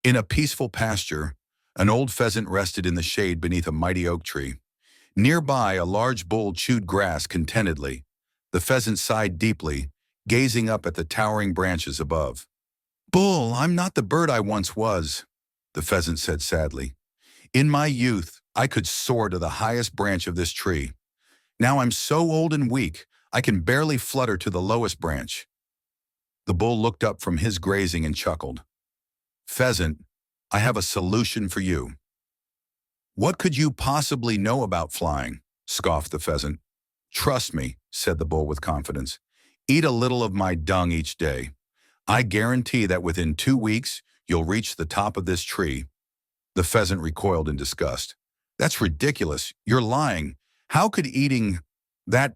In a peaceful pasture, an old pheasant rested in the shade beneath a mighty oak tree. Nearby, a large bull chewed grass contentedly. The pheasant sighed deeply, gazing up at the towering branches above. "Bull, I'm not the bird I once was," the pheasant said sadly. "In my youth, I could soar to the highest branch of this tree. Now I'm so old and weak, I can barely flutter to the lowest branch." The bull looked up from his grazing and chuckled. "Pheasant, I have a solution for you." "What could you possibly know about flying?" scoffed the pheasant. "Trust me," said the bull with confidence. "Eat a little of my dung each day. I guarantee that within 2 weeks, you'll reach the top of this tree." The pheasant recoiled in disgust. "That's ridiculous. You're lying. How could eating that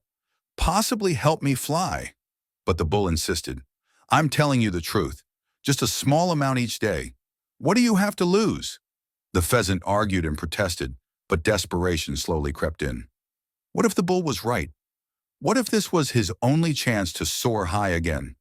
possibly help me fly?" But the bull insisted. "I'm telling you the truth. Just a small amount each day. What do you have to lose?" The pheasant argued and protested, but desperation slowly crept in. What if the bull was right? What if this was his only chance to soar high again?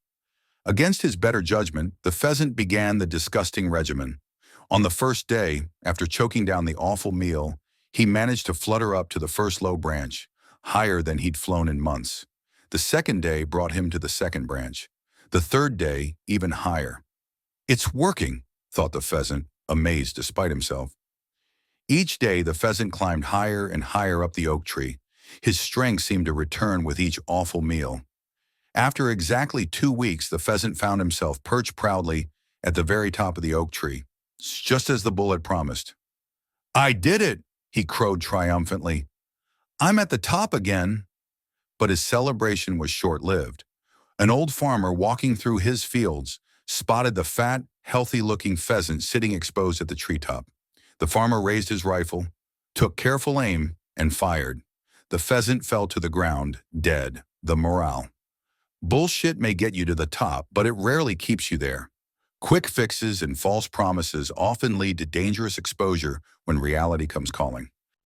Against his better judgment, the pheasant began the disgusting regimen. On the first day, after choking down the awful meal, he managed to flutter up to the first low branch, higher than he'd flown in months. The second day brought him to the second branch. The third day, even higher. "It's working," thought the pheasant, amazed despite himself. Each day, the pheasant climbed higher and higher up the oak tree. His strength seemed to return with each awful meal. After exactly 2 weeks, the pheasant found himself perched proudly at the very top of the oak tree, just as the bull had promised. "I did it!" he crowed triumphantly. "I'm at the top again." But his celebration was short-lived. An old farmer walking through his fields spotted the fat, healthy-looking pheasant sitting exposed at the treetop. The farmer raised his rifle, took careful aim, and fired. The pheasant fell to the ground, dead. The morale. Bullshit may get you to the top, but it rarely keeps you there. Quick fixes and false promises often lead to dangerous exposure when reality comes calling.